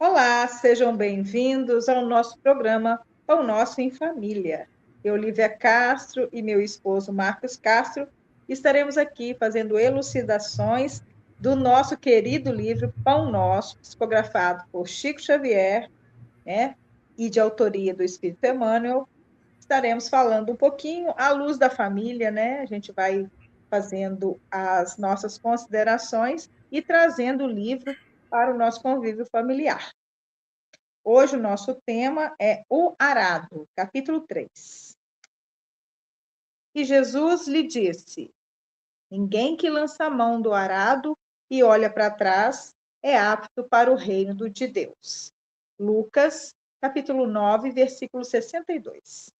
Olá, sejam bem-vindos ao nosso programa Pão Nosso em Família. Eu, Lívia Castro, e meu esposo Marcos Castro estaremos aqui fazendo elucidações do nosso querido livro Pão Nosso, psicografado por Chico Xavier, né, e de autoria do Espírito Emmanuel. Estaremos falando um pouquinho à luz da família, né? A gente vai fazendo as nossas considerações e trazendo o livro para o nosso convívio familiar. Hoje o nosso tema é o arado, capítulo 3. E Jesus lhe disse: ninguém que lança a mão do arado e olha para trás é apto para o reino de Deus. Lucas, capítulo 9, versículo 62.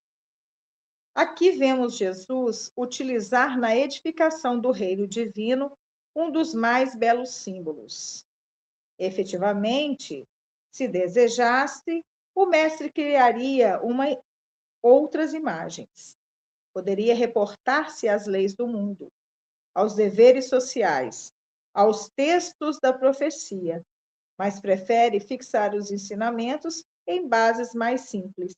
Aqui vemos Jesus utilizar na edificação do reino divino um dos mais belos símbolos. Efetivamente, se desejasse, o mestre criaria outras imagens. Poderia reportar-se às leis do mundo, aos deveres sociais, aos textos da profecia, mas prefere fixar os ensinamentos em bases mais simples.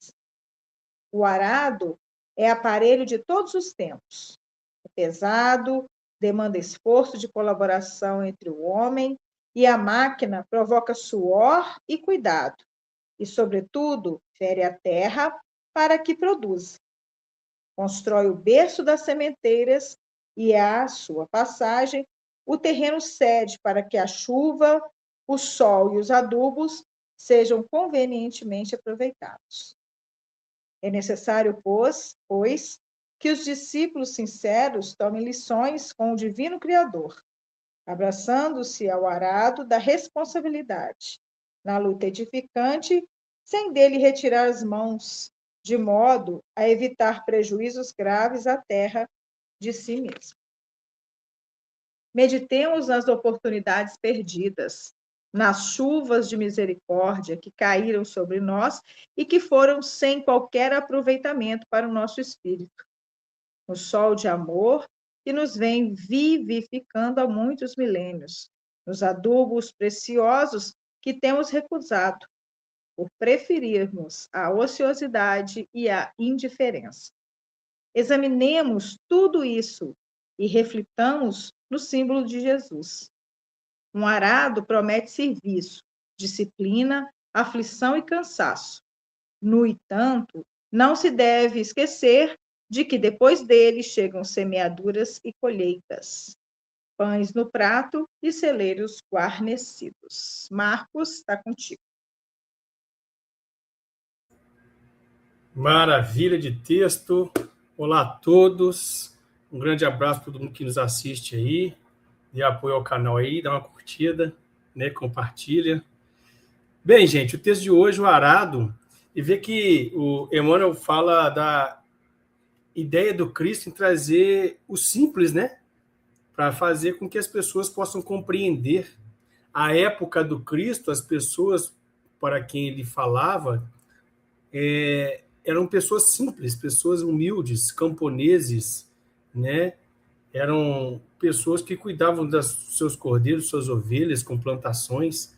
O arado é aparelho de todos os tempos. É pesado, demanda esforço de colaboração entre o homem, e a máquina provoca suor e cuidado, e, sobretudo, fere a terra para que produza. Constrói o berço das sementeiras e, à sua passagem, o terreno cede para que a chuva, o sol e os adubos sejam convenientemente aproveitados. É necessário, pois, que os discípulos sinceros tomem lições com o Divino Criador, abraçando-se ao arado da responsabilidade, na luta edificante, sem dele retirar as mãos, de modo a evitar prejuízos graves à terra de si mesmo. Meditemos nas oportunidades perdidas, nas chuvas de misericórdia que caíram sobre nós e que foram sem qualquer aproveitamento para o nosso espírito, no sol de amor que nos vem vivificando há muitos milênios, nos adubos preciosos que temos recusado, por preferirmos a ociosidade e a indiferença. Examinemos tudo isso e reflitamos no símbolo de Jesus. Um arado promete serviço, disciplina, aflição e cansaço. No entanto, não se deve esquecer de que depois dele chegam semeaduras e colheitas, pães no prato e celeiros guarnecidos. Marcos, está contigo. Maravilha de texto. Olá a todos. Um grande abraço para todo mundo que nos assiste aí. Dê apoio ao canal aí, dá uma curtida, né? Compartilha. Bem, gente, o texto de hoje, o arado, e vê que o Emmanuel fala da ideia do Cristo em trazer o simples, né? Para fazer com que as pessoas possam compreender. A época do Cristo, as pessoas para quem ele falava, eram pessoas simples, pessoas humildes, camponeses, né? Eram pessoas que cuidavam dos seus cordeiros, suas ovelhas, com plantações.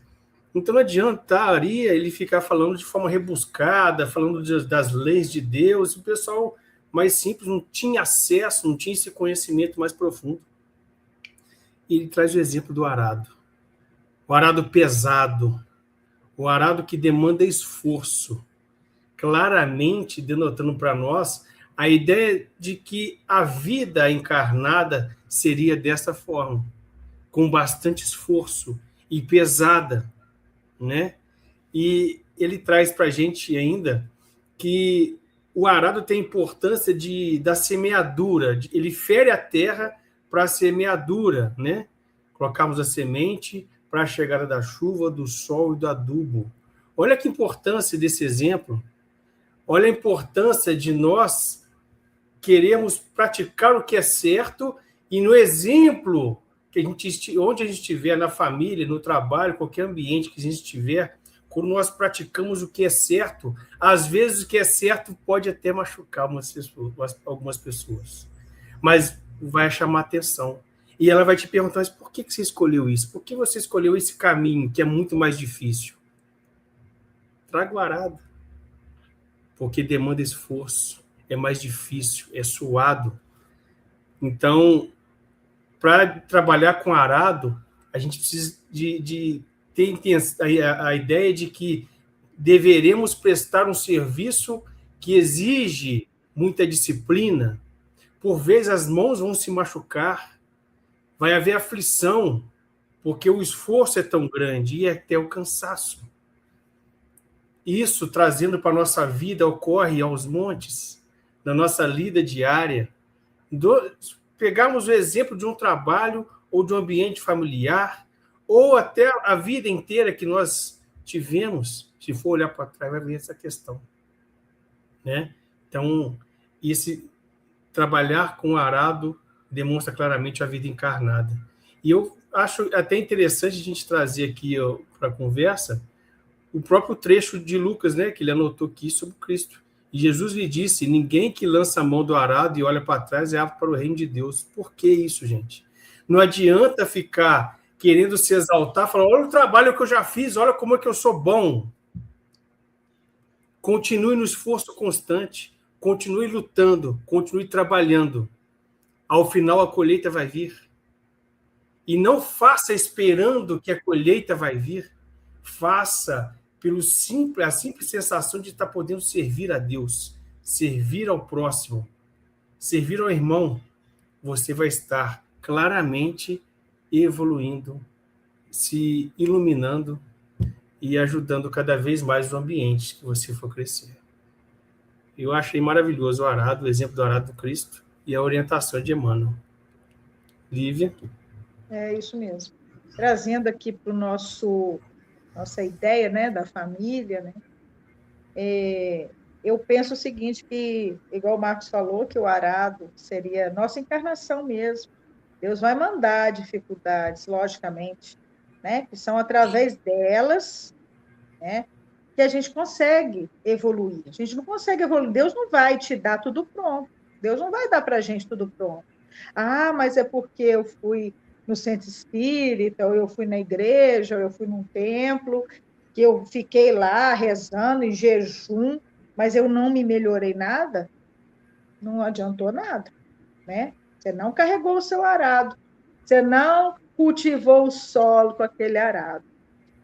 Então não adiantaria ele ficar falando de forma rebuscada, falando das leis de Deus, o pessoal mais simples não tinha acesso, não tinha esse conhecimento mais profundo. E ele traz o exemplo do arado. O arado pesado, o arado que demanda esforço, claramente denotando para nós a ideia de que a vida encarnada seria dessa forma, com bastante esforço e pesada, né? E ele traz para a gente ainda que o arado tem importância da semeadura, ele fere a terra para a semeadura, né? Colocamos a semente para a chegada da chuva, do sol e do adubo. Olha que importância desse exemplo. Olha a importância de nós queremos praticar o que é certo e no exemplo que onde a gente estiver, na família, no trabalho, qualquer ambiente que a gente estiver, quando nós praticamos o que é certo, às vezes o que é certo pode até machucar algumas pessoas, mas vai chamar atenção. E ela vai te perguntar, mas por que você escolheu isso? Por que você escolheu esse caminho que é muito mais difícil? traga o arado, porque demanda esforço, é mais difícil, é suado. Então, para trabalhar com arado, a gente precisa de ter a ideia de que deveremos prestar um serviço que exige muita disciplina. Por vezes as mãos vão se machucar, vai haver aflição, porque o esforço é tão grande e até o cansaço. Isso, trazendo para a nossa vida, ocorre aos montes, na nossa lida diária. Pegarmos o exemplo de um trabalho ou de um ambiente familiar, ou até a vida inteira que nós tivemos, se for olhar para trás, vai ver essa questão. Né? Então, trabalhar com o arado demonstra claramente a vida encarnada. E eu acho até interessante a gente trazer aqui para a conversa o próprio trecho de Lucas, né, que ele anotou aqui sobre Cristo. E Jesus lhe disse: ninguém que lança a mão do arado e olha para trás é apto para o reino de Deus. Por que isso, gente? Não adianta ficar querendo se exaltar, falando: olha o trabalho que eu já fiz, olha como é que eu sou bom. Continue no esforço constante, continue lutando, continue trabalhando. Ao final, a colheita vai vir. E não faça esperando que a colheita vai vir. Faça a simples sensação de estar podendo servir a Deus, servir ao próximo, servir ao irmão. Você vai estar claramente evoluindo, se iluminando e ajudando cada vez mais o ambiente que você for crescer. Eu achei maravilhoso o arado, o exemplo do arado do Cristo e a orientação de Emmanuel. Lívia? É isso mesmo. Trazendo aqui para o nossa ideia, né, da família, né, eu penso o seguinte, que, igual o Marcos falou, que o arado seria nossa encarnação mesmo. Deus vai mandar dificuldades, logicamente, né, que são através delas, né, que a gente consegue evoluir. A gente não consegue evoluir. Deus não vai te dar tudo pronto. Deus não vai dar para a gente tudo pronto. Ah, mas é porque eu fui no centro espírita, ou eu fui na igreja, ou eu fui num templo, que eu fiquei lá rezando em jejum, mas eu não me melhorei nada, não adiantou nada, né? Você não carregou o seu arado, você não cultivou o solo com aquele arado.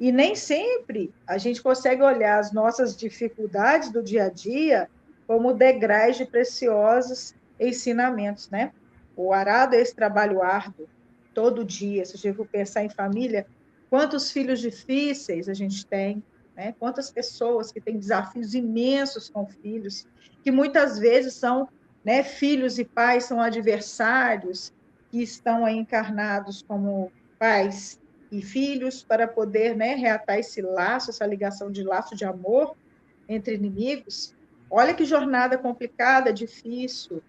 E nem sempre a gente consegue olhar as nossas dificuldades do dia a dia como degraus de preciosos ensinamentos, né? O arado é esse trabalho árduo, todo dia. Se a gente for pensar em família, quantos filhos difíceis a gente tem, né? Quantas pessoas que têm desafios imensos com filhos, que muitas vezes são, né, filhos e pais são adversários, que estão aí encarnados como pais e filhos para poder, né, reatar esse laço, essa ligação de laço de amor entre inimigos. Olha que jornada complicada, difícil.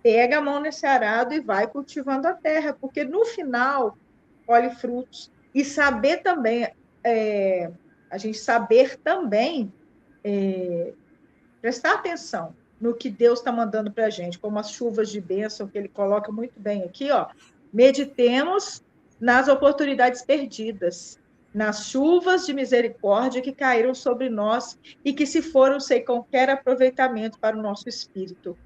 Pega a mão nesse arado e vai cultivando a terra, porque no final colhe frutos. E saber também, a gente saber também prestar atenção no que Deus está mandando para a gente, como as chuvas de bênção que ele coloca muito bem aqui, ó. Meditemos nas oportunidades perdidas, nas chuvas de misericórdia que caíram sobre nós e que se foram sem qualquer aproveitamento para o nosso espírito,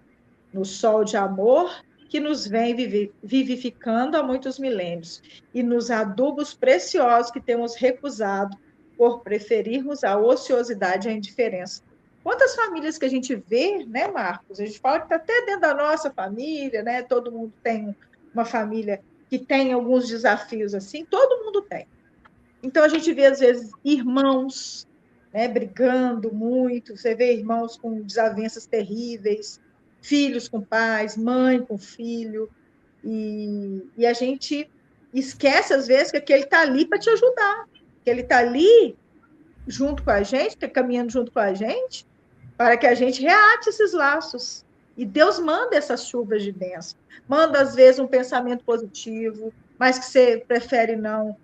no sol de amor que nos vem vivificando há muitos milênios e nos adubos preciosos que temos recusado por preferirmos a ociosidade e a indiferença. Quantas famílias que a gente vê, né, Marcos? A gente fala que está até dentro da nossa família, né? Todo mundo tem uma família que tem alguns desafios assim, todo mundo tem. Então, a gente vê, às vezes, irmãos, né, brigando muito, você vê irmãos com desavenças terríveis, filhos com pais, mãe com filho, e a gente esquece, às vezes, que ele está ali para te ajudar, que ele está ali junto com a gente, caminhando junto com a gente, para que a gente reate esses laços. E Deus manda essas chuvas de bênção. Manda, às vezes, um pensamento positivo, mas que você prefere não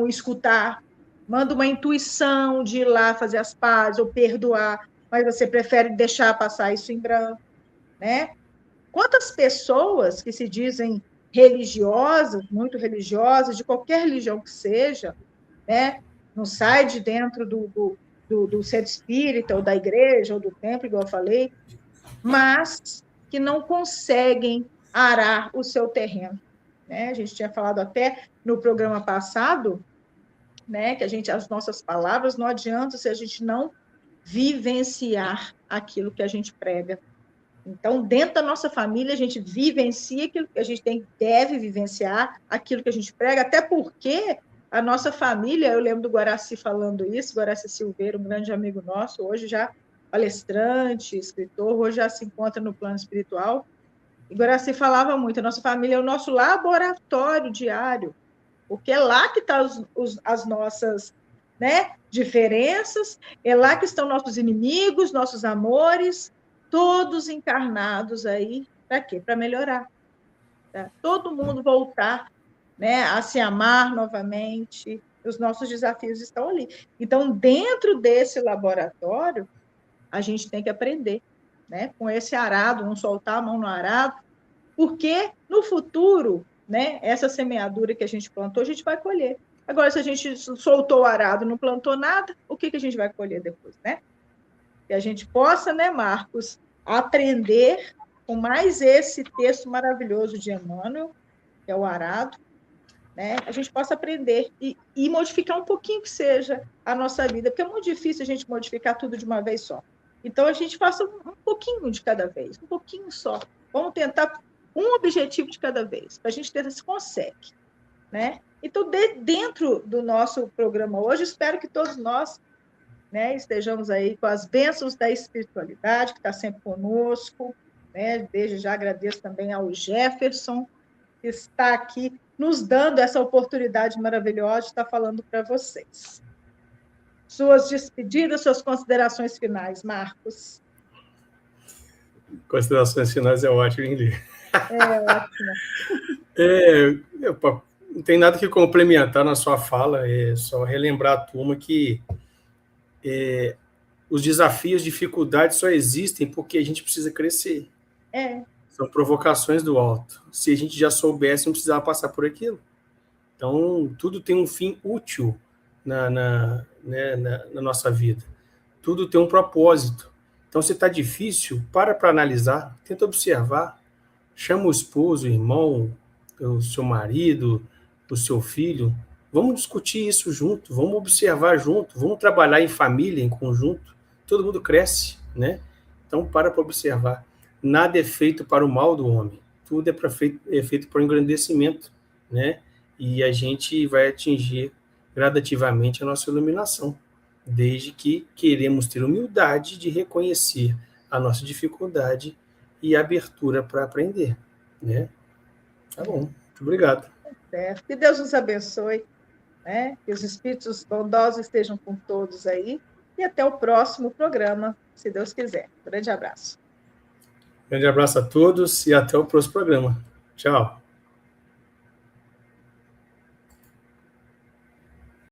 escutar. Manda uma intuição de ir lá fazer as pazes ou perdoar, mas você prefere deixar passar isso em branco, né? Quantas pessoas que se dizem religiosas, muito religiosas, de qualquer religião que seja, né? Não sai de dentro do do centro espírita, ou da igreja, ou do templo, igual eu falei, mas que não conseguem arar o seu terreno, né? A gente tinha falado até no programa passado, né, que as nossas palavras não adiantam se a gente não vivenciar aquilo que a gente prega. Então, dentro da nossa família, a gente vivencia aquilo que a gente deve vivenciar, aquilo que a gente prega, até porque a nossa família, eu lembro do Guaraci falando isso, Guaraci Silveira, um grande amigo nosso, hoje já palestrante, escritor, hoje já se encontra no plano espiritual. E Guaraci falava muito, a nossa família é o nosso laboratório diário, porque é lá que estão as nossas, né, diferenças, é lá que estão nossos inimigos, nossos amores, todos encarnados aí, para quê? Para melhorar. Tá? Todo mundo voltar, né, a se amar novamente, os nossos desafios estão ali. Então, dentro desse laboratório, a gente tem que aprender, né, com esse arado, não soltar a mão no arado, porque no futuro, né, essa semeadura que a gente plantou, a gente vai colher. Agora, se a gente soltou o arado, não plantou nada, o que a gente vai colher depois, né? Que a gente possa, né, Marcos, aprender com mais esse texto maravilhoso de Emmanuel, que é o arado, né? A gente possa aprender e modificar um pouquinho que seja a nossa vida, porque é muito difícil a gente modificar tudo de uma vez só. Então, a gente faça um pouquinho de cada vez, um pouquinho só. Vamos tentar um objetivo de cada vez, para a gente ter se consegue, né? Então, dentro do nosso programa hoje, espero que todos nós, né, estejamos aí com as bênçãos da espiritualidade, que está sempre conosco, né? Desde já agradeço também ao Jefferson, que está aqui nos dando essa oportunidade maravilhosa de estar falando para vocês. Suas despedidas, suas considerações finais, Marcos. Considerações finais é ótimo, hein, Lê? É ótimo. Não tem nada que complementar na sua fala, é só relembrar a turma que os desafios, dificuldades só existem porque a gente precisa crescer. São provocações do alto. Se a gente já soubesse, não precisava passar por aquilo. Então, tudo tem um fim útil na nossa vida. Tudo tem um propósito. Então, se está difícil, para analisar, tenta observar. Chama o esposo, o irmão, o seu marido, o seu filho. Vamos discutir isso junto, vamos observar junto, vamos trabalhar em família, em conjunto. Todo mundo cresce, né? Então, para observar. Nada é feito para o mal do homem. Tudo é feito para o engrandecimento, né? E a gente vai atingir gradativamente a nossa iluminação, desde que queremos ter humildade de reconhecer a nossa dificuldade e abertura para aprender, né? Tá bom, muito obrigado. Certo. Que Deus nos abençoe, né? Que os espíritos bondosos estejam com todos aí e até o próximo programa, se Deus quiser. Grande abraço. Grande abraço a todos e até o próximo programa. Tchau.